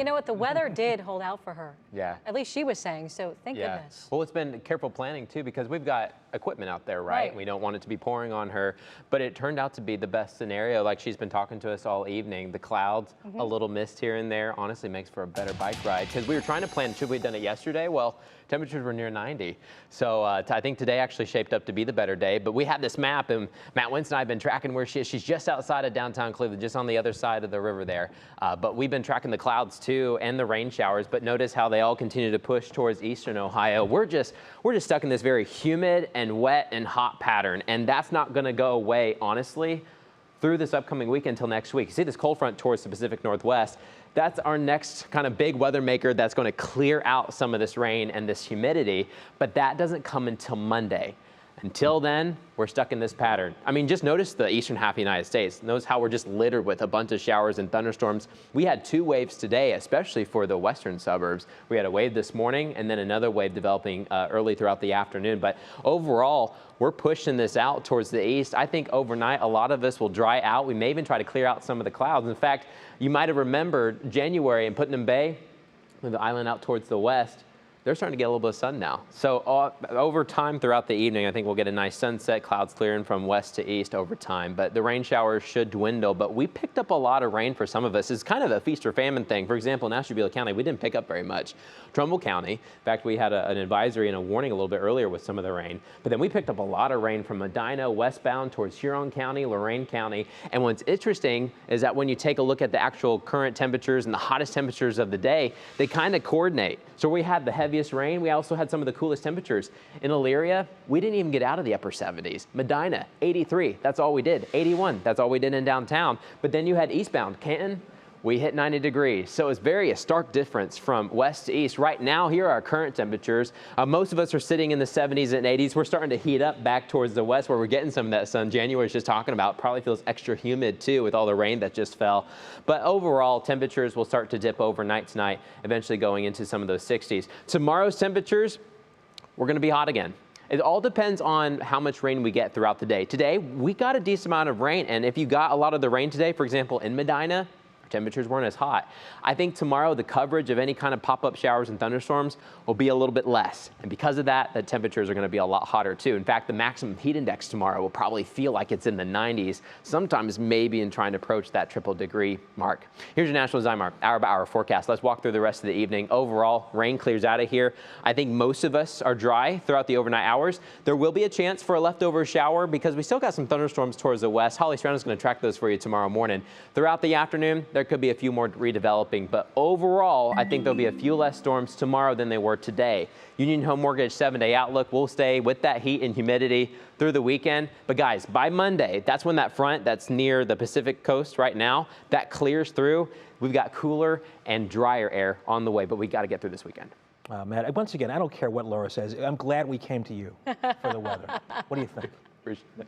You know what? The weather did hold out for her. Yeah. At least she was saying, so thank goodness. Well, it's been careful planning, too, because we've got equipment out there, right? We don't want it to be pouring on her. But it turned out to be the best scenario. Like she's been talking to us all evening. The clouds, a little mist here and there, honestly makes for a better bike ride. Because we were trying to plan, should we have done it yesterday? Well, temperatures were near 90. So I think today actually shaped up to be the better day. But we had this map, and Matt Wentz and I have been tracking where she is. She's just outside of downtown Cleveland, just on the other side of the river there. But we've been tracking the clouds, too, and the rain showers. But notice how they all continue to push towards eastern Ohio. We're just stuck in this very humid and wet and hot pattern. And that's not going to go away, honestly, through this upcoming week until next week. You see this cold front towards the Pacific Northwest. That's our next kind of big weather maker that's going to clear out some of this rain and this humidity. But that doesn't come until Monday. Until then, we're stuck in this pattern. I mean, just notice the eastern half of the United States. Notice how we're just littered with a bunch of showers and thunderstorms. We had 2 waves today, especially for the western suburbs. We had a wave this morning and then another wave developing early throughout the afternoon. But overall, we're pushing this out towards the east. I think overnight, a lot of us will dry out. We may even try to clear out some of the clouds. In fact, you might have remembered January in Putnam Bay, with the island out towards the west. They're starting to get a little bit of sun now. So over time throughout the evening, I think we'll get a nice sunset, clouds clearing from west to east over time. But the rain showers should dwindle. But we picked up a lot of rain for some of us. It's kind of a feast or famine thing. For example, in Ashtabula County, we didn't pick up very much. Trumbull County, in fact, we had an advisory and a warning a little bit earlier with some of the rain. But then we picked up a lot of rain from Medina westbound towards Huron County, Lorain County. And what's interesting is that when you take a look at the actual current temperatures and the hottest temperatures of the day, they kind of coordinate. So we had the heaviest rain. We also had some of the coolest temperatures. In Elyria, we didn't even get out of the upper 70s. Medina, 83, that's all we did. 81, that's all we did in downtown. But then you had eastbound Canton, we hit 90 degrees. So it's a stark difference from west to east. Right now, here are our current temperatures. Most of us are sitting in the 70s and 80s. We're starting to heat up back towards the west where we're getting some of that sun. January's just talking about. Probably feels extra humid too with all the rain that just fell. But overall, temperatures will start to dip overnight tonight, eventually going into some of those 60s. Tomorrow's temperatures, we're going to be hot again. It all depends on how much rain we get throughout the day. Today, we got a decent amount of rain. And if you got a lot of the rain today, for example, in Medina, temperatures weren't as hot. I think tomorrow the coverage of any kind of pop-up showers and thunderstorms will be a little bit less. And because of that, the temperatures are going to be a lot hotter too. In fact, the maximum heat index tomorrow will probably feel like it's in the 90s, sometimes maybe in trying to approach that triple degree mark. Here's your National Design Mark hour-by-hour forecast. Let's walk through the rest of the evening. Overall, rain clears out of here. I think most of us are dry throughout the overnight hours. There will be a chance for a leftover shower because we still got some thunderstorms towards the west. Holly Stroud is going to track those for you tomorrow morning. Throughout the afternoon, there could be a few more redeveloping, but overall, I think there'll be a few less storms tomorrow than they were today. Union Home Mortgage 7-day outlook will stay with that heat and humidity through the weekend. But guys, by Monday, that's when that front that's near the Pacific coast right now, that clears through. We've got cooler and drier air on the way, but we got to get through this weekend. Matt, once again, I don't care what Laura says. I'm glad we came to you for the weather. What do you think? Appreciate it.